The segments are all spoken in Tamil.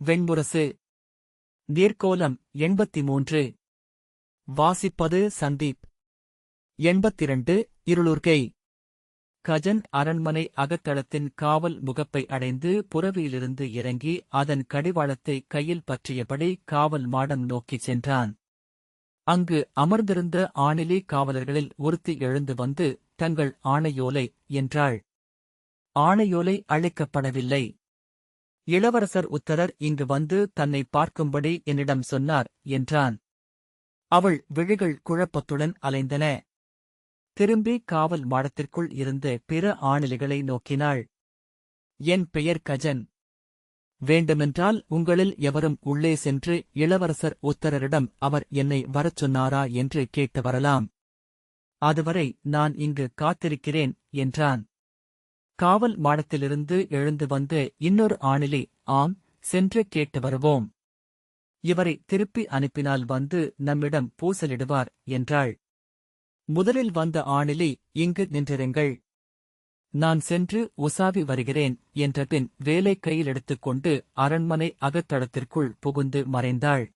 வெண்முரசு. நீர்க்கோலம் 83. வாசிப்பது சந்தீப். 82. இருளூர்கை. கஜன் அரண்மனை அகத்தளத்தின் காவல் முகப்பை அடைந்து புறவியிலிருந்து இறங்கி அதன் கடிவாளத்தை கையில் பற்றியபடி காவல் மாடம் நோக்கிச் சென்றான். அங்கு அமர்ந்திருந்த ஆணிலி காவலர்களில் ஒருத்தி எழுந்து வந்து, தங்கள் ஆணையோலை என்றாள். ஆணையோலை அழைக்கப்படவில்லை. இளவரசர் உத்தரர் இங்கு வந்து தன்னை பார்க்கும்படி என்னிடம் சொன்னார் என்றான். அவள் விழிகள் குழப்பத்துடன் அலைந்தன. திரும்பி காவல் மாடத்திற்குள் இருந்த பிற ஆணிலிகளை நோக்கினாள். என் பெயர் கஜன். வேண்டுமென்றால் உங்களில் எவரும் உள்ளே சென்று இளவரசர் உத்தரரிடம் அவர் என்னை வரச் சொன்னாரா என்று கேட்டு வரலாம். அதுவரை நான் இங்கு காத்திருக்கிறேன் என்றான். காவல் மாடத்திலிருந்து எழுந்து வந்த இன்னொரு ஆணிலி, ஆம், சென்று கேட்டு வருவோம். இவரை திருப்பி அனுப்பினால் வந்து நம்மிடம் பூசலிடுவார் என்றாள். முதலில் வந்த ஆணிலி, இங்கு நின்றிருங்கள். நான் சென்று உசாவி வருகிறேன் என்றபின் வேலை கையில் எடுத்துக்கொண்டு அரண்மனை அகத்தளத்திற்குள் புகுந்து மறைந்தாள்.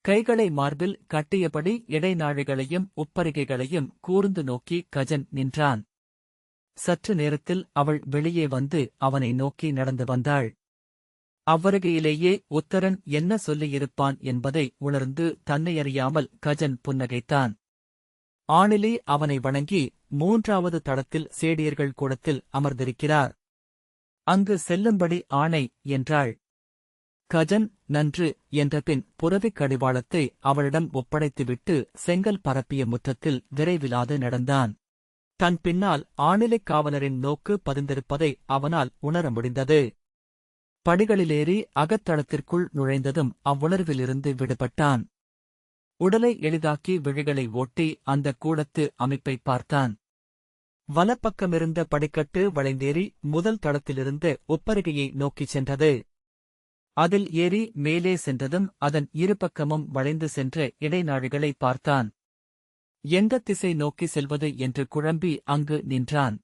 கைகளை மார்பில் கட்டியபடி இடைநாழிகளையும் உப்பரிகைகளையும் கூர்ந்து நோக்கி கஜன் நின்றான். சற்று நேரத்தில் அவள் வெளியே வந்து அவனை நோக்கி நடந்து வந்தாள். அவ்வருகையிலேயே உத்தரன் என்ன சொல்லியிருப்பான் என்பதை உணர்ந்து தன்னையறியாமல் கஜன் புன்னகைத்தான். ஆணிலி அவனை வணங்கி, 3வது தளத்தில் சேடியர்கள் கூடத்தில் அமர்ந்திருக்கிறார். அங்கு செல்லும்படி ஆணை என்றாள். கஜன் நன்று என்றபின் புறவிக் கடிவாளத்தை அவளிடம் ஒப்படைத்துவிட்டு செங்கல் பரப்பிய முற்றத்தில் விரைவிலாது நடந்தான். தன் பின்னால் ஆணிலைக் காவலரின் நோக்கு பதிந்திருப்பதை அவனால் உணர முடிந்தது. படிகளிலேறி அகத்தளத்திற்குள் நுழைந்ததும் அவ்வுணர்விலிருந்து விடுபட்டான். உடலை எளிதாக்கி விழிகளை ஓட்டி அந்த கூடத்து அமைப்பை பார்த்தான். வலப்பக்கமிருந்த படிக்கட்டு வளைந்தேறி முதல் தளத்திலிருந்த உப்பருகையை நோக்கிச் சென்றது. அதில் ஏறி மேலே சென்றதும் அதன் இருபக்கமும் வளைந்து சென்ற இடைநாழிகளை பார்த்தான். எந்த திசை நோக்கி செல்வது என்று குழம்பி அங்கு நின்றான்.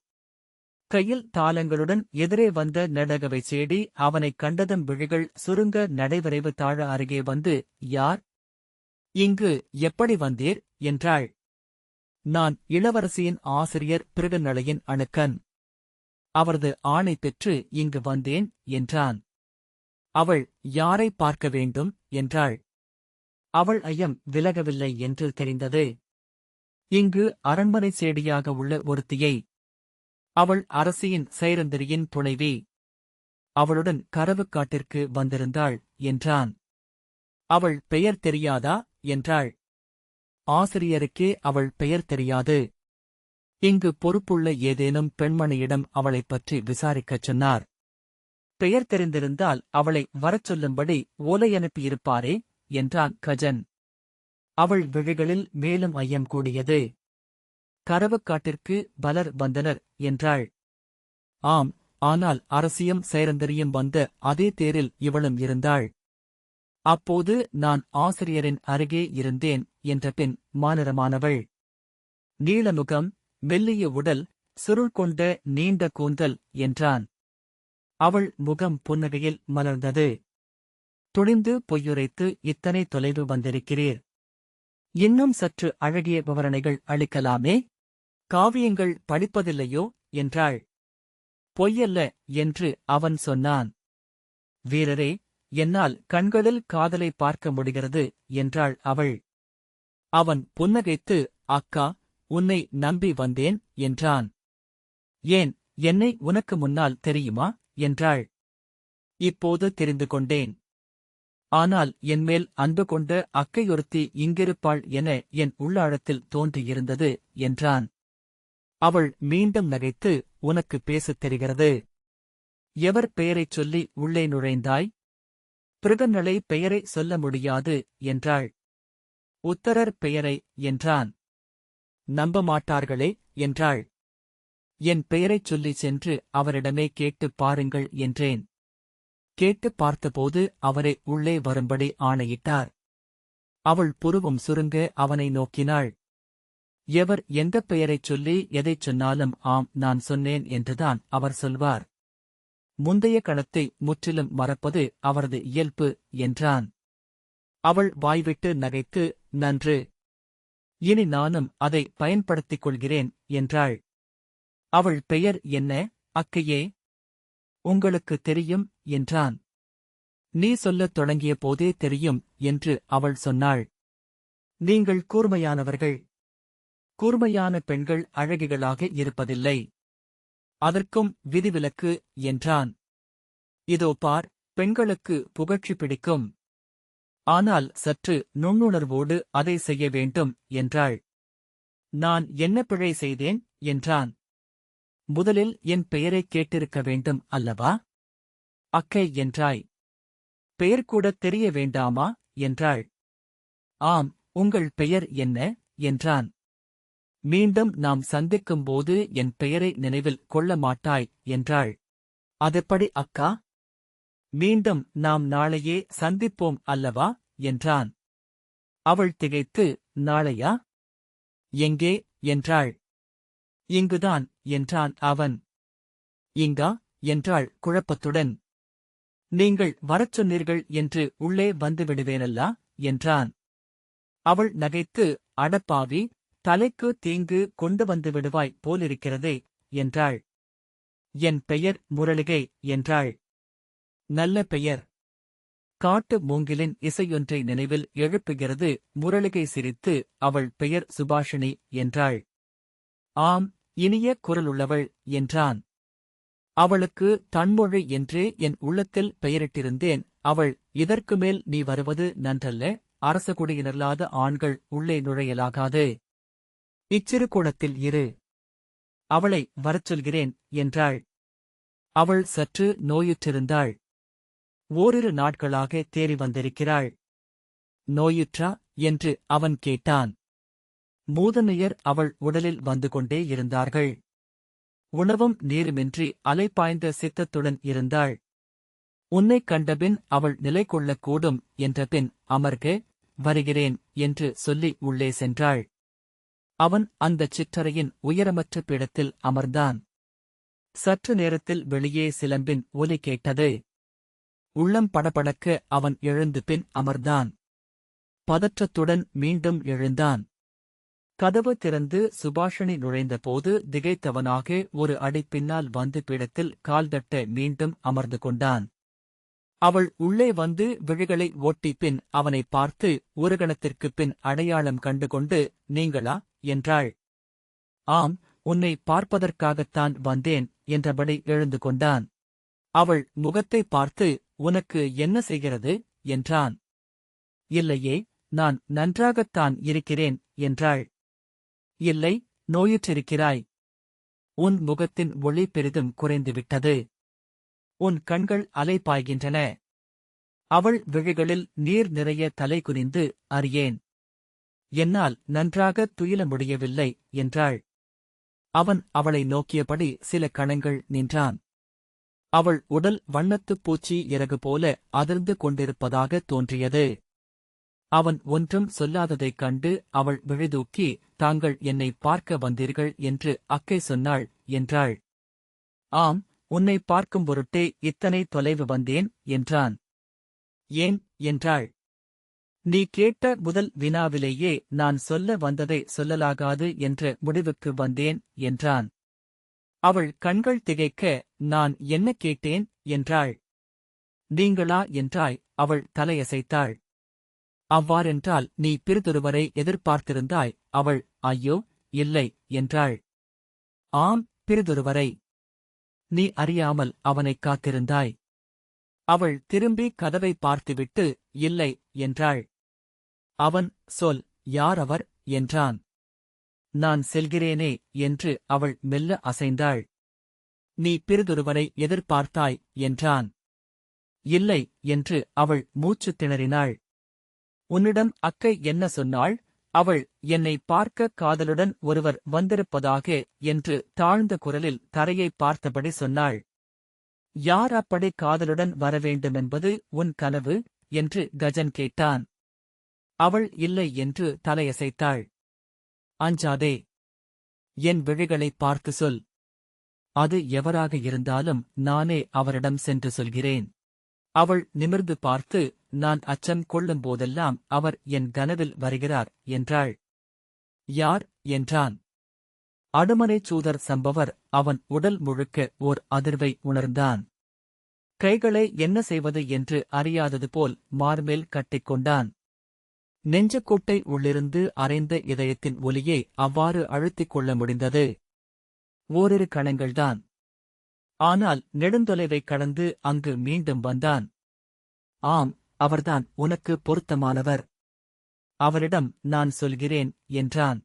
கையில் தாளங்களுடன் எதிரே வந்த நெடகவை சேடி அவனைக் கண்டதும் விழிகள் சுருங்க நடைவிரைவு தாழ அருகே வந்து, யார்? இங்கு எப்படி வந்தீர் என்றாள். நான் இளவரசியின் ஆசிரியர் பிருகநளையின் அணுக்கன். அவரது ஆணை பெற்று இங்கு வந்தேன் என்றான். அவள் யாரை பார்க்க வேண்டும் என்றாள். அவள் ஐயம் விலகவில்லை என்று தெரிந்தது. இங்கு அரண்மனை சேடியாக உள்ள ஒருத்தியை. அவள் அரசியின் சைரந்தரியின் துணைவி. அவளுடன் கரவுக்காட்டிற்கு வந்திருந்தாள் என்றான். அவள் பெயர் தெரியாதா என்றாள். ஆசிரியருக்கே அவள் பெயர் தெரியாது. இங்கு பொறுப்புள்ள ஏதேனும் பெண்மணியிடம் அவளைப் பற்றி விசாரிக்கச் சொன்னார். பெயர் தெரிந்திருந்தால் அவளை வரச் சொல்லும்படி ஓலை அனுப்பியிருப்பாரே என்றான் கஜன். அவள் விழிகளில் மேலும் ஐயம் கூடியது. கரவுக்காட்டிற்கு பலர் வந்தனர் என்றாள். ஆம், ஆனால் அரசியும் சைரந்தரியும் வந்த அதே தேரில் இவளும் இருந்தாள். அப்போது நான் ஆசிரியரின் அருகே இருந்தேன் என்றபின் மாநிறமானவள். நீளமுகம், மெல்லிய உடல், சுருள் கொண்ட நீண்ட கூந்தல் என்றான். அவள் முகம் புன்னகையில் மலர்ந்தது. துணிந்து பொய்யுரைத்து இத்தனை தொலைவு வந்திருக்கிறீர். இன்னும் சற்று அழகிய விவரணைகள் அளிக்கலாமே? காவியங்கள் படிப்பதில்லையோ என்றாள். பொய்யல்ல என்று அவன் சொன்னான். வீரரே, என்னால் கண்களில் காதலை பார்க்க முடிகிறது என்றாள் அவள். அவன் புன்னகைத்து, அக்கா, உன்னை நம்பி வந்தேன் என்றான். ஏன், என்னை உனக்கு முன்னால் தெரியுமா என்றாள். இப்போது தெரிந்து கொண்டேன். ஆனால் என்மேல் அன்பு கொண்ட அக்கையொருத்தி இங்கிருப்பாள் என என் உள்ளாழத்தில் தோன்றியிருந்தது என்றான். அவள் மீண்டும் நகைத்து, உனக்கு பேசத் தெரிகிறது. எவர் பெயரைச் சொல்லி உள்ளே நுழைந்தாய்? பிருகநளை பெயரை சொல்ல முடியாது என்றாள். உத்தரர் பெயரை என்றான். நம்ப மாட்டார்களே என்றாள். என் பெயரைச் சொல்லிச் சென்று அவரிடமே கேட்டுப் பாருங்கள் என்றேன். கேட்டுப் பார்த்தபோது அவரை உள்ளே வரும்படி ஆணையிட்டார். அவள் புருவம் சுருங்க அவனை நோக்கினாள். எவர் எந்தப் பெயரைச் சொல்லி எதைச் சொன்னாலும் ஆம், நான் சொன்னேன் என்றுதான் அவர் சொல்வார். முந்தைய கணத்தை முற்றிலும் மறப்பது அவரது இயல்பு என்றான். அவள் வாய்விட்டு நகைத்து, நன்று. இனி நானும் அதை பயன்படுத்திக் கொள்கிறேன் என்றாள். அவள் பெயர் என்ன, அக்கையே? உங்களுக்கு தெரியும் என்றான். நீ சொல்லத் தொடங்கிய போதே தெரியும் என்று அவள் சொன்னாள். நீங்கள் கூர்மையானவர்கள். கூர்மையான பெண்கள் அழகிகளாக இருப்பதில்லை. அதற்கும் விதிவிலக்கு என்றான். இதோ பார், பெண்களுக்கு புகழ்ச்சி பிடிக்கும். ஆனால் சற்று நுண்ணுணர்வோடு அதை செய்ய வேண்டும் என்றாள். நான் என்ன பிழை செய்தேன் என்றான். முதலில் என் பெயரைக் கேட்டிருக்க வேண்டும் அல்லவா? அக்கை என்றாய். பெயர் கூடத் தெரிய வேண்டாமா என்றாள். ஆம், உங்கள் பெயர் என்ன என்றான். மீண்டும் நாம் சந்திக்கும்போது என் பெயரை நினைவில் கொள்ள மாட்டாய் என்றாள். அதெப்படி அக்கா? மீண்டும் நாம் நாளையே சந்திப்போம் அல்லவா என்றான். அவள் திகைத்து, நாளையா? எங்கே என்றாள். இங்குதான் என்றான் அவன். இங்கா என்றாள் குழப்பத்துடன். நீங்கள் வரச் சொன்னீர்கள் என்று உள்ளே வந்து விடுவேனல்லா என்றான். அவள் நகைத்து, அடப்பாவி, தலைக்கு தீங்கு கொண்டு வந்து விடுவாய் போலிருக்கிறதே என்றாள். என் பெயர் முரளிகை என்றாள். நல்ல பெயர். காட்டு மூங்கிலின் இசையொன்றை நினைவில் எழுப்புகிறது. முரளிகை சிரித்து, அவள் பெயர் சுபாஷினி என்றாள். ஆம், இனிய குரலுள்ளவள் என்றான். அவளுக்கு தன்மொழி என்று என் உள்ளத்தில் பெயரிட்டிருந்தேன். அவள், இதற்கு மேல் நீ வருவது நன்றல்ல, அரசகுடியினல்லாத ஆண்கள் உள்ளே நுழையலாகாது. இச்சிறு கூடத்தில் இரு. அவளை வரச் சொல்கிறேன் என்றாள். அவள் சற்று நோயுற்றிருந்தாள். ஓரிரு நாட்களாக தேறி வந்திருக்கிறாள். நோயுற்றா என்று அவன் கேட்டான். மூதனையர் அவள் உடலில் வந்து கொண்டே இருந்தார்கள். உணவும் நீருமின்றி அலைபாய்ந்த சித்தத்துடன் இருந்தாள். உன்னைக் கண்டபின் அவள் நிலை கொள்ளக்கூடும் என்றபின், அமர்க, வருகிறேன் என்று சொல்லி உள்ளே சென்றாள். அவன் அந்தச் சிற்றறையின் உயரமற்ற பீடத்தில் அமர்ந்தான். சற்று நேரத்தில் வெளியே சிலம்பின் ஒலி கேட்டது. உள்ளம் படபடக்க அவன் எழுந்து பின் அமர்ந்தான். பதற்றத்துடன் மீண்டும் எழுந்தான். கதவு திறந்து சுபாஷினி நுழைந்தபோது திகைத்தவனாக ஒரு அடி பின்னால் வந்து பீடத்தில் கால்தட்ட மீண்டும் அமர்ந்து கொண்டான். அவள் உள்ளே வந்து விழிகளை ஓட்டி பின் அவனைப் பார்த்து ஒரு கணத்திற்குப் பின் அடையாளம் கண்டுகொண்டு, நீங்களா என்றாள். ஆம், உன்னை பார்ப்பதற்காகத்தான் வந்தேன் என்றபடி எழுந்து கொண்டான். அவள் முகத்தை பார்த்து, உனக்கு என்ன செய்கிறது என்றான். இல்லையே, நான் நன்றாகத்தான் இருக்கிறேன் என்றாள். இல்லை, நோயுற்றிருக்கிறாய். உன் முகத்தின் ஒளி பெரிதும் குறைந்துவிட்டது. உன் கண்கள் அலைபாய்கின்றன. அவள் விழிகளில் நீர் நிறைய தலை குனிந்து, அறியேன். என்னால் நன்றாகத் துயில முடியவில்லை என்றாள். அவன் அவளை நோக்கியபடி சில கணங்கள் நின்றான். அவள் உடல் வண்ணத்துப் பூச்சி இறகு போல அதிர்ந்து கொண்டிருப்பதாகத் தோன்றியது. அவன் ஒன்றும் சொல்லாததைக் கண்டு அவள் விழிதூக்கி, தாங்கள் என்னை பார்க்க வந்தீர்கள் என்று அக்கை சொன்னாள் என்றாள். ஆம், உன்னை பார்க்கும் பொருட்டே இத்தனை தொலைவு வந்தேன் என்றான். ஏன் என்றாள். நீ கேட்ட முதல் வினாவிலேயே நான் சொல்ல வந்ததை சொல்லலாகாது என்ற முடிவுக்கு வந்தேன் என்றான். அவள் கண்கள் திகைக்க, நான் என்ன கேட்டேன் என்றாள். நீங்களா என்றாய். அவள் தலையசைத்தாள். அவ்வாறென்றால் நீ பிறிதொருவரை எதிர்பார்த்திருந்தாய். அவள், ஐயோ, இல்லை என்றாள். ஆம், பிறிதொருவரை. நீ அறியாமல் அவனைக் காத்திருந்தாய். அவள் திரும்பி கதவை பார்த்துவிட்டு, இல்லை என்றாள். அவன், சொல், யார் அவர் என்றான். நான் செல்கிறேனே என்று அவள் மெல்ல அசைந்தாள். நீ பிறிதொருவரை எதிர்பார்த்தாய் என்றான். இல்லை என்று அவள் மூச்சு திணறினாள். உன்னிடம் அக்கை என்ன சொன்னாள்? அவள், என்னை பார்க்க காதலுடன் ஒருவர் வந்திருப்பதாக என்று தாழ்ந்த குரலில் தரையைப் பார்த்தபடி சொன்னாள். யார் அப்படி காதலுடன் வரவேண்டுமென்பது உன் கனவு என்று கஜன் கேட்டான். அவள் இல்லை என்று தலையசைத்தாள். அஞ்சாதே. என் விழிகளைப் பார்த்து சொல். அது எவராக இருந்தாலும் நானே அவரிடம் சென்று சொல்கிறேன். அவள் நிமிர்ந்து பார்த்து, நான் அச்சம் கொள்ளும்போதெல்லாம் அவர் என் கனவில் வருகிறார் என்றாள். யார் என்றான். அடுமனைச் சூதர் சம்பவர். அவன் உடல் முழுக்க ஓர் அதிர்வை உணர்ந்தான். கைகளை என்ன செய்வது என்று அறியாதது போல் மார்மேல் கட்டிக்கொண்டான். நெஞ்சக்கூட்டை உள்ளிருந்து அரைந்த இதயத்தின் ஒலியை அவ்வாறு அழுத்திக் கொள்ள முடிந்தது. ஓரிரு கணங்கள்தான். ஆனால் நெடுந்தொலைவைக் கடந்து அங்கு மீண்டும் வந்தான். ஆம், அவர்தான் உனக்கு பொருத்தமானவர். அவரிடம் நான் சொல்கிறேன் என்றான்.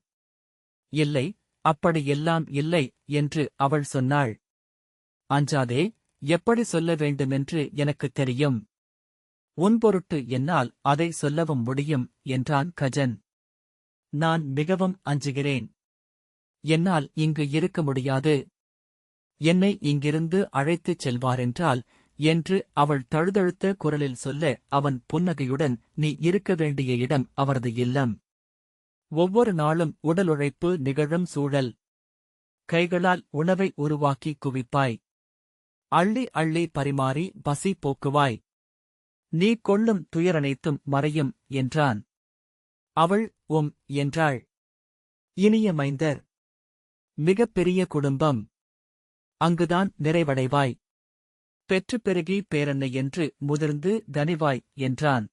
இல்லை, அப்படியெல்லாம் இல்லை என்று அவள் சொன்னாள். அஞ்சாதே, எப்படி சொல்ல வேண்டுமென்று எனக்குத் தெரியும். உன் பொருட்டு என்னால் அதை சொல்லவும் முடியும் என்றான் கஜன். நான் மிகவும் அஞ்சுகிறேன். என்னால் இங்கு இருக்க முடியாது. என்னை இங்கிருந்து அழைத்துச் செல்வாரென்றால் என்று அவள் தழுதழுத்த குரலில் சொல்ல அவன் புன்னகையுடன், நீ இருக்க வேண்டிய இடம் அவரது இல்லம். ஒவ்வொரு நாளும் உடல் உழைப்பு நிகழும் சூழல். கைகளால் உணவை உருவாக்கி குவிப்பாய். அள்ளி அள்ளி பரிமாறி பசி போக்குவாய். நீ கொள்ளும் துயரனைத்தும் மறையும் என்றான். அவள் என்றாள். இனிய மைந்தர். மிகப் பெரிய குடும்பம். அங்குதான் நிறைவடைவாய். பெற்று பெருகி பேரன்னை என்று முதிர்ந்து கனிவாய் என்றான்.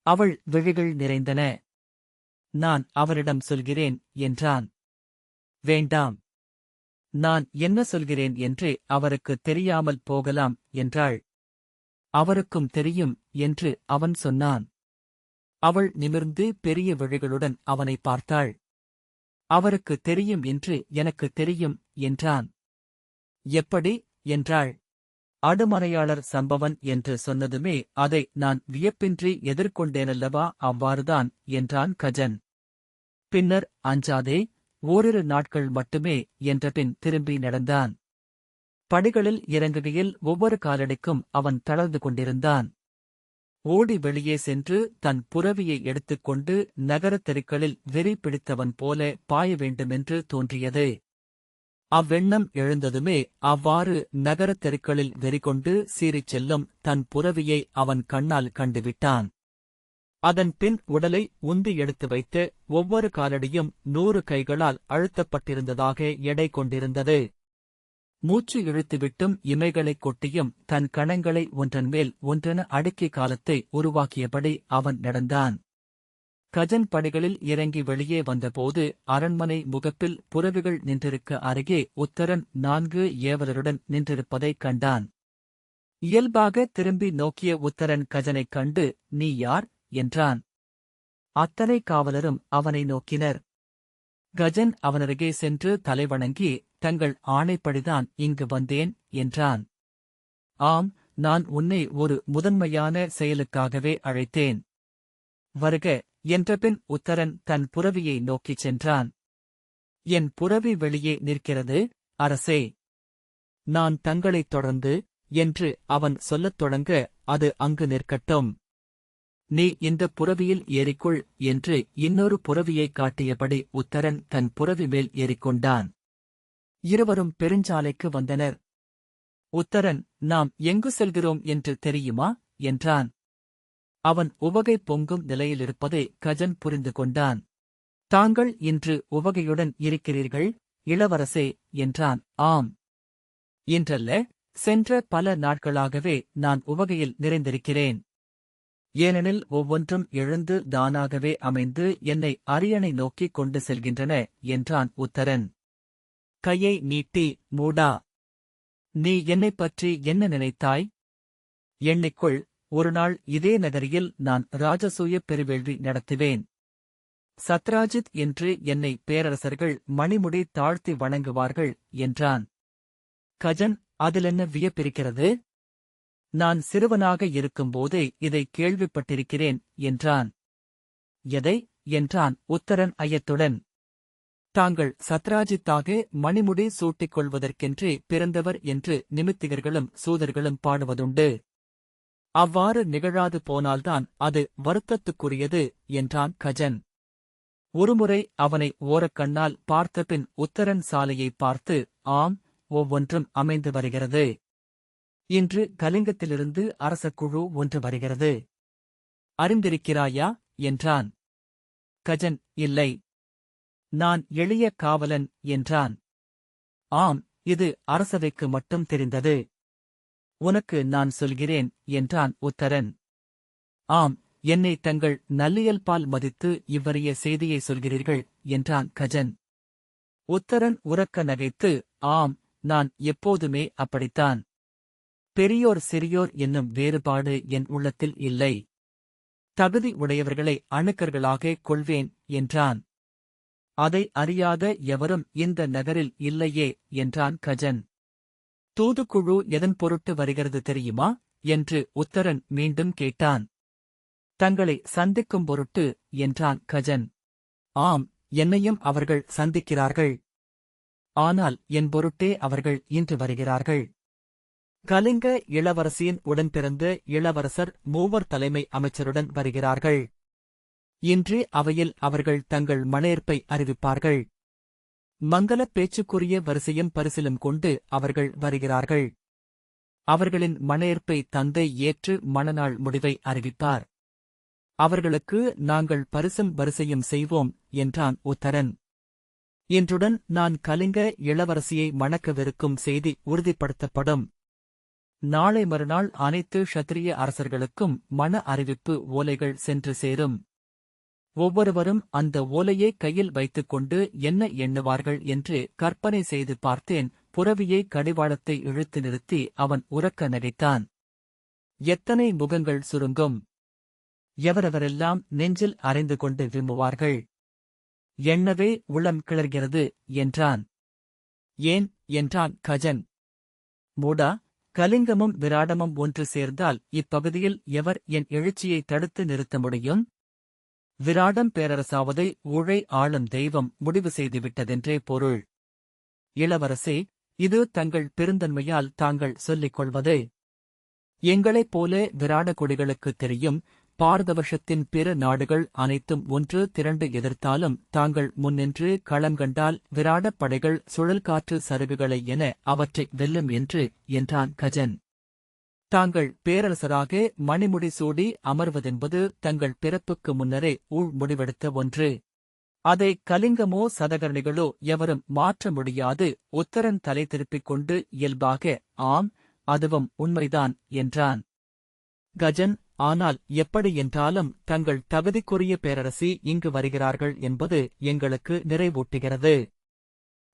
அவள் விழிகள் நிறைந்தன. நான் அவரிடம் சொல்கிறேன் என்றான். வேண்டாம். நான் என்ன சொல்கிறேன் என்று அவருக்கு தெரியாமல் போகலாம் என்றாள். அவருக்கும் தெரியும் என்று அவன் சொன்னான். அவள் நிமிர்ந்து பெரிய விழிகளுடன் அவனை பார்த்தாள். அவருக்கு தெரியும் என்று எனக்கு தெரியும் என்றான். எப்படி என்றாள். அடுமறையாளர் சம்பவன் என்று சொன்னதுமே அதை நான் வியப்பின்றி எதிர்கொண்டேனல்லவா, அவ்வாறுதான் என்றான் கஜன். பின்னர் அஞ்சாதே, ஓரிரு நாட்கள் மட்டுமே என்றபின் திரும்பி நடந்தான். படிகளில் இறங்குகையில் ஒவ்வொரு காலடிக்கும் அவன் தளர்ந்து கொண்டிருந்தான். ஓடி வெளியே சென்று தன் புரவியை எடுத்துக்கொண்டு நகரத் தெருக்களில் வெறி பிடித்தவன் போல பாய வேண்டுமென்று தோன்றியது. அவ்வெண்ணம் எழுந்ததுமே அவ்வாறு நகரத் தெருக்களில் வெறிகொண்டு சீறிச் செல்லும் தன் புரவியை அவன் கண்ணால் கண்டுவிட்டான். அதன் பின் உடலை உந்தி எடுத்து வைத்து ஒவ்வொரு காலடியும் 100 கைகளால் அழுத்தப்பட்டிருந்ததாக எடை கொண்டிருந்தது. மூச்சு இழுத்துவிட்டும் இமைகளைக் கொட்டியும் தன் கணங்களை ஒன்றன்மேல் ஒன்றென அடுக்கி காலத்தை உருவாக்கியபடி அவன் நடந்தான். கஜன் படிகளில் இறங்கி வெளியே வந்தபோது அரண்மனை முகப்பில் புரவிகள் நின்றிருக்க அருகே உத்தரன் 4 ஏவலருடன் நின்றிருப்பதைக் கண்டான். இயல்பாக திரும்பி நோக்கிய உத்தரன் கஜனைக் கண்டு, நீ யார் என்றான். அத்தனை காவலரும் அவனை நோக்கினர். கஜன் அவனருகே சென்று தலைவணங்கி, தங்கள் ஆணைப்படிதான் இங்கு வந்தேன் என்றான். ஆம், நான் உன்னை ஒரு முதன்மையான செயலுக்காகவே அழைத்தேன். வருக என்றபின் உத்தரன் தன் புரவியை நோக்கிச் சென்றான். என் புரவி வெளியே நிற்கிறது, அரசே. நான் தங்களைத் தொடர்ந்து என்று அவன் சொல்லத் தொடங்க, அது அங்கு நிற்கட்டும். நீ இந்த புரவியில் ஏறிக்கொள் என்று இன்னொரு புரவியைக் காட்டியபடி உத்தரன் தன் புரவி மேல் ஏறிக்கொண்டான். இருவரும் பெருஞ்சாலைக்கு வந்தனர். உத்தரன், நாம் எங்கு செல்கிறோம் என்று தெரியுமா என்றான். அவன் உவகை பொங்கும் நிலையிலிருப்பதை கஜன் புரிந்து கொண்டான். தாங்கள் இன்று உவகையுடன் இருக்கிறீர்கள், இளவரசே என்றான். ஆம். இன்றல்ல, சென்ற பல நாட்களாகவே நான் உவகையில் நிறைந்திருக்கிறேன். ஏனெனில் ஒவ்வொன்றும் எழுந்து தானாகவே அமைந்து என்னை அரியணை நோக்கிக் கொண்டு செல்கின்றன என்றான் உத்தரன். கையை நீட்டி, மூடா. நீ என்னைப் பற்றி என்ன நினைத்தாய்? எண்ணிக்கொள், ஒருநாள் இதே நகரில் நான் ராஜசூய பெருவேள்வி நடத்துவேன். சத்ராஜித் என்று என்னை பேரரசர்கள் மணிமுடி தாழ்த்தி வணங்குவார்கள் என்றான். கஜன், அதிலென்ன வியப்பிருக்கிறது? நான் சிறுவனாக இருக்கும்போதே இதை கேள்விப்பட்டிருக்கிறேன் என்றான். எதை என்றான் உத்தரன் ஐயத்துடன். தாங்கள் சத்ராஜித்தாக மணிமுடி சூட்டிக் கொள்வதற்கென்றே பிறந்தவர் என்று நிமித்திகர்களும் சூதர்களும் பாடுவதுண்டு. அவ்வாறு நிகழாது போனால்தான் அது வருத்தத்துக்குரியது என்றான் கஜன். ஒருமுறை அவனை ஓரக்கண்ணால் பார்த்தபின் உத்தரன் சாலையை பார்த்து, ஆம், ஒவ்வொன்றும் அமைந்து வருகிறது. இன்று கலிங்கத்திலிருந்து அரச குழு ஒன்று வருகிறது. அறிந்திருக்கிறாயா என்றான். கஜன், இல்லை. நான் எளிய காவலன் என்றான். ஆம், இது அரசவைக்கு மட்டும் தெரிந்தது. உனக்கு நான் சொல்கிறேன் என்றான் உத்தரன். ஆம், என்னை தங்கள் நல்லியல்பால் மதித்து இவ்வறிய செய்தியை சொல்கிறீர்கள் என்றான் கஜன். உத்தரன் உரக்க நகைத்து, ஆம், நான் எப்போதுமே அப்படித்தான். பெரியோர் சிறியோர் என்னும் வேறுபாடு என் உள்ளத்தில் இல்லை. தகுதி உடையவர்களை அணுக்கர்களாக கொள்வேன் என்றான். அதை அறியாத எவரும் இந்த நகரில் இல்லையே என்றான் கஜன். தூதுக்குழு எதன் பொருட்டு வருகிறது தெரியுமா என்று உத்தரன் மீண்டும் கேட்டான். தங்களை சந்திக்கும் பொருட்டு என்றான் கஜன். ஆம், என்னையும் அவர்கள் சந்திக்கிறார்கள். ஆனால் என் பொருட்டே அவர்கள் இன்று வருகிறார்கள். கலிங்க இளவரசியின் உடன்பிறந்த இளவரசர் மூவர் தலைமை அமைச்சருடன் வருகிறார்கள். இன்று அவையில் அவர்கள் தங்கள் மணேற்பை அறிவிப்பார்கள். மங்கலப் பேச்சுக்குரிய வரிசையும் பரிசிலும் கொண்டு அவர்கள் வருகிறார்கள். அவர்களின் மணேற்பை தந்தை ஏற்று மணநாள் முடிவை அறிவிப்பார். அவர்களுக்கு நாங்கள் பரிசும் வரிசையும் செய்வோம் என்றான் உத்தரன். இன்றுடன் நான் கலிங்க இளவரசியை மணக்கவிருக்கும் செய்தி உறுதிப்படுத்தப்படும். நாளை மறுநாள் அனைத்து க்ஷத்திரிய அரசர்களுக்கும் மண அறிவிப்பு ஓலைகள் சென்று சேரும். ஒவ்வொருவரும் அந்த ஓலையை கையில் வைத்துக்கொண்டு என்ன எண்ணுவார்கள் என்று கற்பனை செய்து பார்த்தேன். புரவியை கடிவாளத்தை இழுத்து நிறுத்தி அவன் உரக்க நகைத்தான். எத்தனை முகங்கள் சுருங்கும்! எவரவரெல்லாம் நெஞ்சில் அறைந்து கொண்டு விம்முவார்கள்! எண்ணவே உளம் கிளர்கிறது என்றான். ஏன் என்றான் கஜன். மூடா, கலிங்கமும் விராடமும் ஒன்று சேர்ந்தால் இப்பகுதியில் எவர் என் எழுச்சியை தடுத்து நிறுத்த முடியும்? விராடம் பேரரசாவதை ஊழை ஆளும் தெய்வம் முடிவு செய்துவிட்டதென்றே பொருள். இளவரசே, இது தங்கள் பெருந்தன்மையால் தாங்கள் சொல்லிக் கொள்வது. எங்களைப் போல விராட கொடிகளுக்குத் தெரியும். பாரதவர்ஷத்தின் பிற நாடுகள் அனைத்தும் ஒன்று திரண்டு எதிர்த்தாலும் தாங்கள் முன்னின்று களங்கண்டால் விராடப் படைகள் சுழல்காற்று சருகுகளை என அவற்றை வெல்லும் என்றான் கஜன். தாங்கள் பேரரசராக மணிமுடி சூடி அமர்வதென்பது தங்கள் பிறப்புக்கு முன்னரே முடிவெடுத்த ஒன்று. அதை கலிங்கமோ சதகரணிகளோ எவரும் மாற்ற முடியாது. உத்தரன் தலை திருப்பிக் கொண்டு இயல்பாக, ஆம், அதுவும் உண்மைதான் என்றான். கஜன், ஆனால் எப்படி என்றாலும் தங்கள் தகுதிக்குரிய பேரரசி இங்கு வருகிறார்கள் என்பது எங்களுக்கு நிறைவூட்டுகிறது.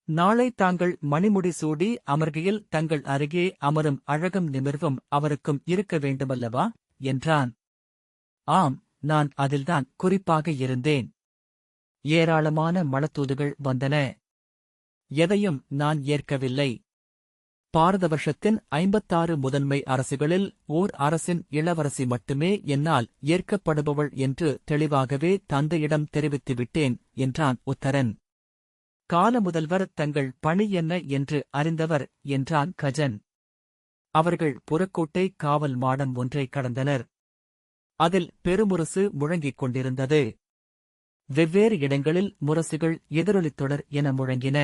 நாளை தாங்கள் மணிமுடி சூடி அமர்கையில் தங்கள் அருகே அமரும் அழகும் நிமிர்வும் அவருக்கும் இருக்க வேண்டுமல்லவா என்றான். ஆம், நான் அதில்தான் குறிப்பாக இருந்தேன். ஏராளமான மணத்தூதுகள் வந்தன. எதையும் நான் ஏற்கவில்லை. பாரதவர்ஷத்தின் 56 முதன்மை அரசுகளில் ஓர் அரசின் இளவரசி மட்டுமே என்னால் ஏற்கப்படுபவள் என்று தெளிவாகவே தந்தையிடம் தெரிவித்துவிட்டேன் என்றான் உத்தரன். காலமுதல்வர் தங்கள் பணி என்ன என்று அறிந்தவர் என்றான் கஜன். அவர்கள் புறக்கோட்டை காவல் மாடம் ஒன்றை கடந்தனர். அதில் பெருமுரசு முழங்கிக் கொண்டிருந்தது. வெவ்வேறு இடங்களில் முரசுகள் எதிரொலித் தொடர் என முழங்கின.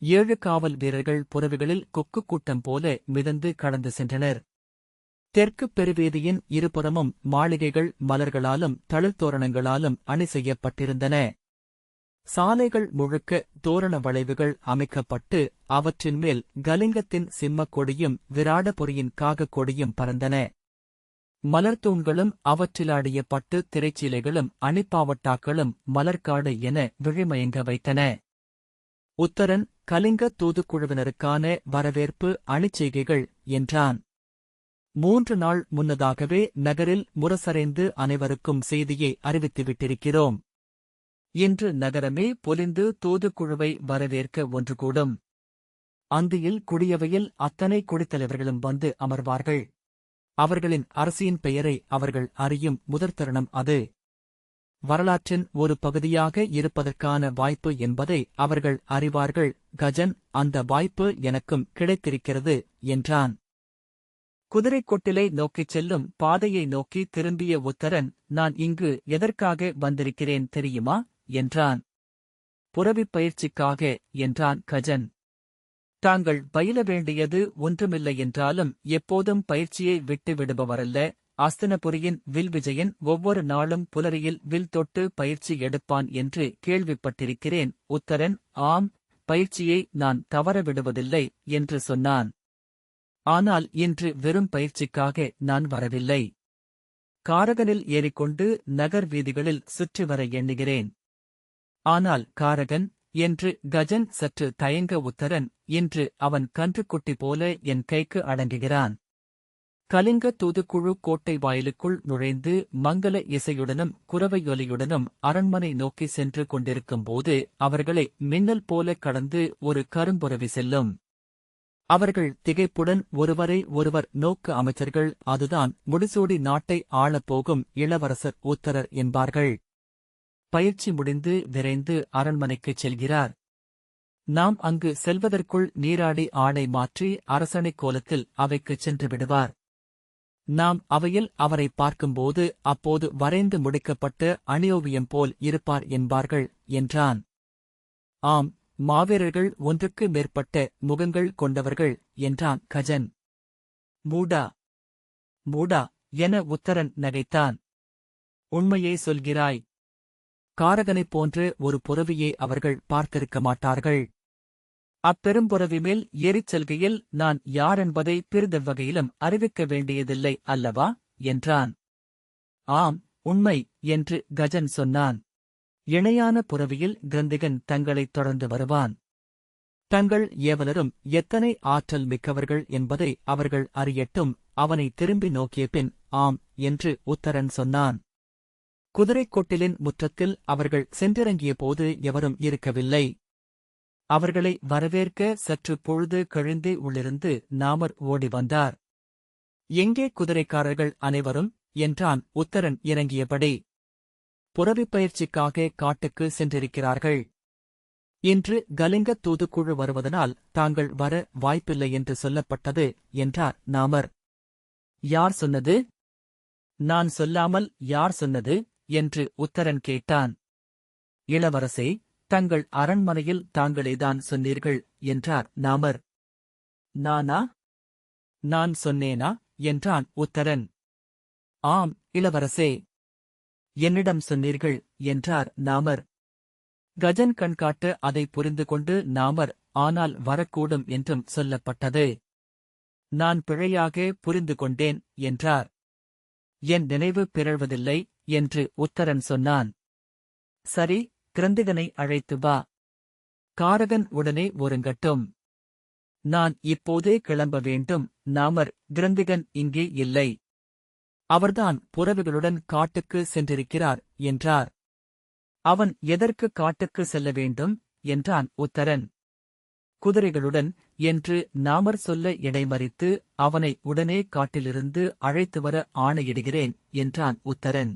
7 காவல் வீரர்கள் புறவிகளில் கொக்கு கூட்டம் போல மிதந்து கடந்து சென்றனர். தெற்குப் பெருவீதியின் இருபுறமும் மாளிகைகள் மலர்களாலும் தளிர்த்தோரணங்களாலும் அணி செய்யப்பட்டிருந்தன. சாலைகள் முழுக்க தோரண வளைவுகள் அமைக்கப்பட்டு அவற்றின் மேல் கலிங்கத்தின் சிம்மக் கொடியும் விராடபுரியின் காகக் கொடியும் பறந்தன. மலர்த்தூண்களும் அவற்றிலாடிய பட்டு திரைச்சீலைகளும் அணிப்பாவட்டாக்களும் மலர்காடு என விழிமயங்க வைத்தன. உத்தரன் கலிங்க தூதுக்குழுவினருக்கான வரவேற்பு அணிச்செய்கைகள் என்றான். 3 நாள் முன்னதாகவே நகரில் முரசறைந்து அனைவருக்கும் செய்தியை அறிவித்துவிட்டிருக்கிறோம். இன்று நகரமே பொலிந்து தூதுக்குழுவை வரவேற்க ஒன்று கூடும். அந்தியில் குடியவையில் அத்தனை குடித்தலைவர்களும் வந்து அமர்வார்கள். அவர்களின் அரசியின் பெயரை அவர்கள் அறியும் முதற்தருணம் அது. வரலாற்றின் ஒரு பகுதியாக இருப்பதற்கான வாய்ப்பு என்பதை அவர்கள் அறிவார்கள். கஜன், அந்த வாய்ப்பு எனக்கும் கிடைத்திருக்கிறது என்றான். குதிரைக்கொட்டிலை நோக்கிச் செல்லும் பாதையை நோக்கி திரும்பிய உத்தரன், நான் இங்கு எதற்காக வந்திருக்கிறேன் தெரியுமா என்றான். புரவிப் பயிற்சிக்காக என்றான் கஜன். தாங்கள் பயில வேண்டியது ஒன்றுமில்லை என்றாலும் எப்போதும் பயிற்சியை விட்டு விடுபவரல்ல. அஸ்தினபுரியின் வில்விஜயன் ஒவ்வொரு நாளும் புலரியில் வில் தொட்டு பயிற்சி எடுப்பான் என்று கேள்விப்பட்டிருக்கிறேன். உத்தரன், ஆம், பயிற்சியை நான் தவற விடுவதில்லை என்று சொன்னான். ஆனால் இன்று வெறும் பயிற்சிக்காக நான் வரவில்லை. காரகனில் ஏறிக்கொண்டு நகர் வீதிகளில் சுற்றி வர எண்ணுகிறேன். ஆனால் காரகன் என்று கஜன் சற்று தயங்க. உத்தரன், இன்று அவன் கன்றுக்குட்டி போல என் கைக்கு அடங்குகிறான். கலிங்க தூதுக்குழு கோட்டை வாயிலுக்குள் நுழைந்து மங்கள இசையுடனும் குரவையொலியுடனும் அரண்மனை நோக்கி சென்று கொண்டிருக்கும்போது அவர்களை மின்னல் போல கடந்து ஒரு கரும்புரவி செல்லும். அவர்கள் திகைப்புடன் ஒருவரை ஒருவர் நோக்கு. அமைச்சர்கள், அதுதான் முடிசூடி நாட்டை ஆளப்போகும் இளவரசர் உத்தரர் என்பார்கள். பயிற்சி முடிந்து விரைந்து அரண்மனைக்குச் செல்கிறார். நாம் அங்கு செல்வதற்குள் நீராடி ஆடை மாற்றி அரசணைக் கோலத்தில் அவைக்குச் சென்று விடுவார். நாம் அவையில் அவரை பார்க்கும்போது அப்போது வரைந்து முடிக்கப்பட்ட அணியோவியம் போல் இருப்பார் என்பார்கள் என்றான். ஆம், மாவீரர்கள் ஒன்றுக்கு மேற்பட்ட முகங்கள் கொண்டவர்கள் என்றான் கஜன். மூடா மூடா என உத்தரன் நகைத்தான். உண்மையை சொல்கிறாய். காரகனைப் போன்ற ஒரு புரவியை அவர்கள் பார்த்திருக்க மாட்டார்கள். அப்பெரும்புரவி மேல் ஏறிச் செல்கையில் நான் யாரென்பதை பிறிதெவ்வகையிலும் அறிவிக்க வேண்டியதில்லை அல்லவா என்றான். ஆம், உண்மை என்று கஜன் சொன்னான். இணையான புரவியில் கிரந்திகன் தங்களைத் தொடர்ந்து வருவான். தங்கள் ஏவலரும் எத்தனை ஆற்றல் மிக்கவர்கள் என்பதை அவர்கள் அறியட்டும். அவனை திரும்பி நோக்கிய பின் ஆம் என்று உத்தரன் சொன்னான். குதிரைக் கொட்டிலின் முற்றத்தில் அவர்கள் சென்றிறங்கியபோது எவரும் இருக்கவில்லை. அவர்களை வரவேற்க சற்று பொழுது கழிந்தே உள்ளிருந்து நாமர் ஓடி வந்தார். எங்கே குதிரைக்காரர்கள் அனைவரும் என்றான் உத்தரன் இறங்கியபடி. புரவிப் பயிற்சிக்காக காட்டுக்கு சென்றிருக்கிறார்கள். இன்று கலிங்க தூதுக்குழு வருவதனால் தாங்கள் வர வாய்ப்பில்லை என்று சொல்லப்பட்டது என்றார் நாமர். யார் சொன்னது? நான் சொல்லாமல் யார் சொன்னது என்று உத்தரன் கேட்டான். இளவரசே, தங்கள் அரண்மனையில் தாங்களேதான் சொன்னீர்கள் என்றார் நாமர். நானா? நான் சொன்னேனா என்றான் உத்தரன். ஆம் இளவரசே, என்னிடம் சொன்னீர்கள் என்றார் நாமர். கஜன் கண்காட்ட அதை புரிந்து கொண்டு நாமர், ஆனால் வரக்கூடும் என்றும் சொல்லப்பட்டது. நான் பிழையாக புரிந்து கொண்டேன் என்றார். என் நினைவு பிறழ்வதில்லை என்று உத்தரன் சொன்னான். சரி, கிரந்திகனை அழைத்து வா. காரகன் உடனே ஒருங்கட்டும். நான் இப்போதே கிளம்ப வேண்டும். நாமர், கிரந்திகன் இங்கே இல்லை. அவர்தான் புரவிகளுடன் காட்டுக்கு சென்றிருக்கிறார் என்றார். அவன் எதற்கு காட்டுக்கு செல்ல வேண்டும் என்றான் உத்தரன். குதிரைகளுடன் என்று நாமர் சொல்ல இடைமறித்து, அவனை உடனே காட்டிலிருந்து அழைத்து வர ஆணையிடுகிறேன் என்றான் உத்தரன்.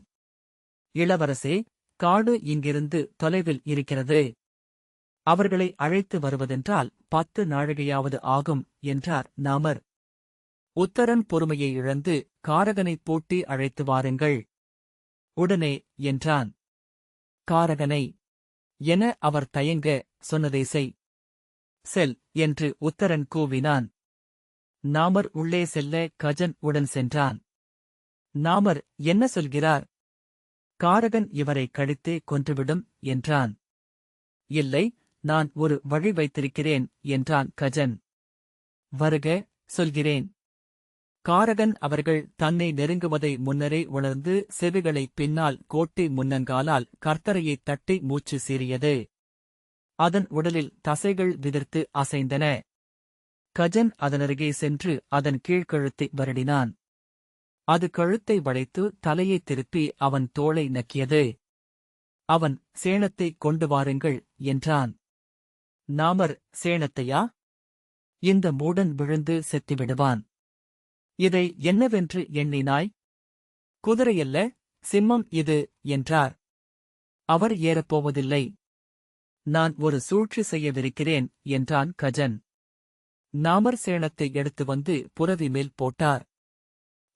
இளவரசே, காடு இங்கிருந்து தொலைவில் இருக்கிறது. அவர்களை அழைத்து வருவதென்றால் 10 நாழிகையாவது ஆகும் என்றார் நாமர். உத்தரன் பொறுமையை இழந்து, காரகனைப் பூட்டி அழைத்து வாருங்கள் உடனே என்றான். காரகனை என அவர் தயங்க, சொன்னதை செய். செல் என்று உத்தரன் கூவினான். நாமர் உள்ளே செல்ல கஜன் உடன் சென்றான். நாமர் என்ன சொல்கிறார்? காரகன் இவரை கடித்தே கொன்றுவிடும் என்றான். இல்லை, நான் ஒரு வழி வைத்திருக்கிறேன் என்றான் கஜன். வருக, சொல்கிறேன். காரகன் அவர்கள் தன்னை நெருங்குவதை முன்னரே உணர்ந்து செவிகளை பின்னால் கோட்டி முன்னங்காலால் கர்த்தரையைத் தட்டி மூச்சு சீறியது. அதன் உடலில் தசைகள் விதிர்த்து அசைந்தன. கஜன் அதனருகே சென்று அதன் கீழ்கழுத்தை வருடினான். அது கழுத்தை வளைத்து தலையைத் திருப்பி அவன் தோளை நக்கியது. அவன், சேணத்தை கொண்டு வாருங்கள் என்றான். நாமர், சேணத்தையா? இந்த மூடன் விழுந்து செத்துவிடுவான். இதை என்னவென்று எண்ணினாய்? குதிரையல்ல, சிம்மம் இது என்றார். அவர் ஏறப்போவதில்லை. நான் ஒரு சூழ்ச்சி செய்யவிருக்கிறேன் என்றான் கஜன். நாமர் சேணத்தை எடுத்து வந்து புரவி மேல் போட்டார்.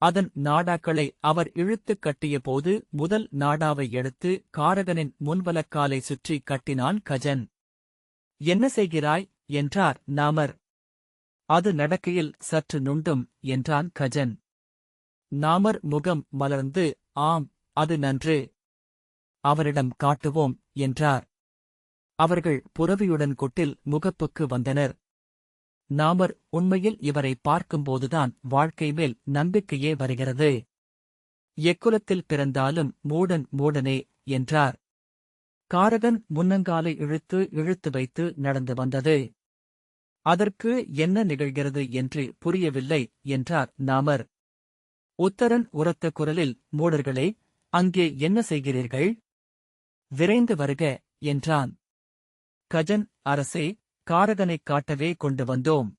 அதன் நாடாக்களை அவர் இழுத்துக் கட்டியபோது முதல் நாடாவை எடுத்து காரகனின் முன்வலக்காலை சுற்றி கட்டினான் கஜன். என்ன செய்கிறாய் என்றார் நாமர். அது நடக்கையில் சற்று நுண்டும் என்றான் கஜன். நாமர் முகம் மலர்ந்து, ஆம், அது நன்று. அவரிடம் காட்டுவோம் என்றார். அவர்கள் புரவியுடன் கொட்டில் முகப்புக்கு வந்தனர். நாமர் உண்மையில் இவரை பார்க்கும்போதுதான் வாழ்க்கை மேல் நம்பிக்கையே வருகிறது. எக்குலத்தில் பிறந்தாலும் மூடன் மூடனே என்றார். காரகன் முன்னங்காலை இழுத்து இழுத்து வைத்து நடந்து வந்தது. அதற்கு என்ன நிகழ்கிறது என்று புரியவில்லை என்றார் நாமர். உத்தரன் உரத்த குரலில், மூடர்களே, அங்கே என்ன செய்கிறீர்கள்? விரைந்து வருக என்றான். கஜன், அரசே, காரகனைக் காட்டவே கொண்டு வந்தோம்.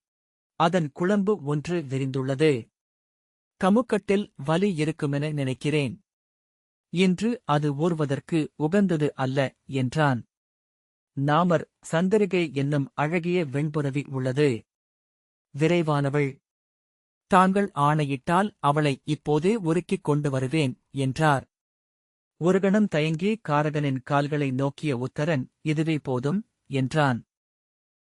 அதன் குளம்பு ஒன்று விரிந்துள்ளது. கமுக்கட்டில் வலி இருக்குமென நினைக்கிறேன். இன்று அது ஊர்வதற்கு உகந்தது அல்ல என்றான். நாமர், சந்தரிகை என்னும் அழகிய வெண்புறவி உள்ளது. விரைவானவள். தாங்கள் ஆணையிட்டால் அவளை இப்போதே உருக்கிக் கொண்டு வருவேன் என்றார். ஒரு கணம் தயங்கி காரகனின் கால்களை நோக்கிய உத்தரன், இதுவே போதும் என்றான்.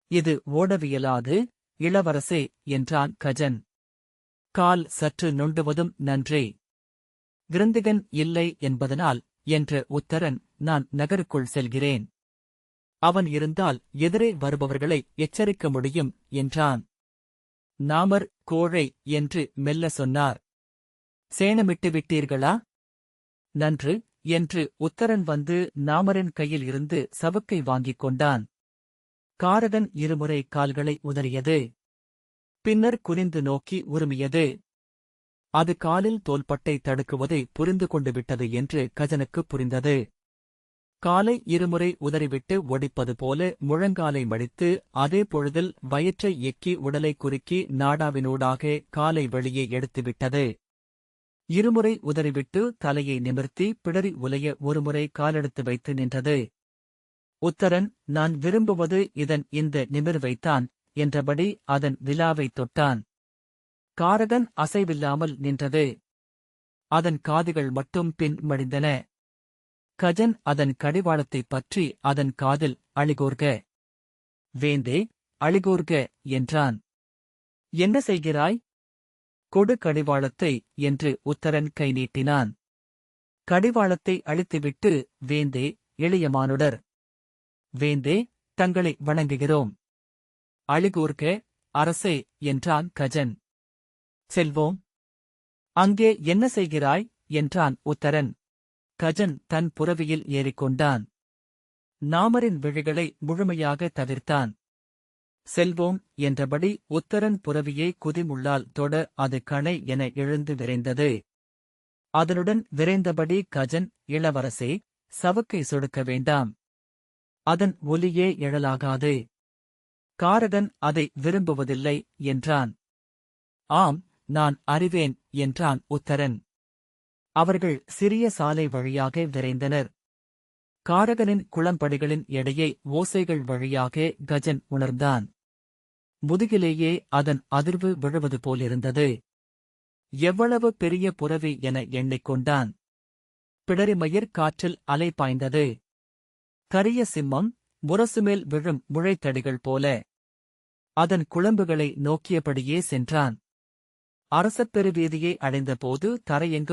இது ஓடவியலாது, இளவரசே என்றான் கஜன். கால் சற்று நொண்டுவதும் நன்றே. விருந்திகன் இல்லை என்பதனால் என்ற உத்தரன், நான் நகருக்குள் செல்கிறேன். அவன் இருந்தால் எதிரே வருபவர்களை எச்சரிக்க முடியும் என்றான். நாமர், கோழை என்று மெல்ல சொன்னார். சேணமிட்டு விட்டீர்களா? நன்று என்று உத்தரன் வந்து நாமரின் கையில் இருந்து சவுக்கை வாங்கிக் கொண்டான். காரகன் இருமுறை கால்களை உதறியது. பின்னர் குனிந்து நோக்கி உருமியது. அது காலில் தோள்பட்டை தடுக்குவதை புரிந்து கொண்டு விட்டது என்று கஜனுக்குப் புரிந்தது. காலை இருமுறை உதறிவிட்டு ஒடிப்பது போல முழங்காலை மடித்து அதே பொழுதில் வயிற்றை எக்கி உடலை குறுக்கி நாடாவினூடாக காலை வெளியே எடுத்துவிட்டது. இருமுறை உதறிவிட்டு தலையை நிமிர்த்தி பிடரி உலைய ஒருமுறை காலெடுத்து வைத்து நின்றது. உத்தரன், நான் விரும்புவது இதன் இந்த நிமிர்வைத்தான் என்றபடி அதன் விலாவைத் தொட்டான். காரகன் அசைவில்லாமல் நின்றது. அதன் காதுகள் மட்டும் பின் மடிந்தன. கஜன் அதன் கடிவாளத்தைப் பற்றி அதன் காதில், அழிகோர்க வேந்தே, அழிகோர்க என்றான். என்ன செய்கிறாய்? கொடு கடிவாளத்தை என்று உத்தரன் கை நீட்டினான். கடிவாளத்தை அழித்துவிட்டு, வேந்தே, எளியமானுடர் வேந்தே, தங்களை வணங்குகிறோம். அழிகூர்க, அரசே என்றான் கஜன். செல்வோம். அங்கே என்ன செய்கிறாய் என்றான் உத்தரன். கஜன் தன் புரவியில் ஏறிக்கொண்டான். நாமரின் விழிகளை முழுமையாக தவிர்த்தான். செல்வோம் என்றபடி உத்தரன் புரவியை குதிமுள்ளால் தொட அது கணை என எழுந்து விரைந்தது. அதனுடன் விரைந்தபடி கஜன், இளவரசே, சவுக்கை சொடுக்க வேண்டாம். அதன் ஒலியே எழலாகாது. காரகன் அதை விரும்புவதில்லை என்றான். ஆம், நான் அறிவேன் என்றான் உத்தரன். அவர்கள் சிறிய சாலை வழியாக விரைந்தனர். காரகனின் குளம்படிகளின் எடையை ஓசைகள் வழியாக கஜன் உணர்ந்தான். முதுகிலேயே அதன் அதிர்வு விழுவது போலிருந்தது. எவ்வளவு பெரிய புரவி என எண்ணிக்கொண்டான். பிடரிமயிர் காற்றில் அலை பாய்ந்தது. கரிய சிம்மம், முரசுமேல் விழும் முழைத்தடிகள் போல. அதன் குளம்புகளை நோக்கியபடியே சென்றான். அரசப்பெருவீதியை அடைந்தபோது தரையெங்கும்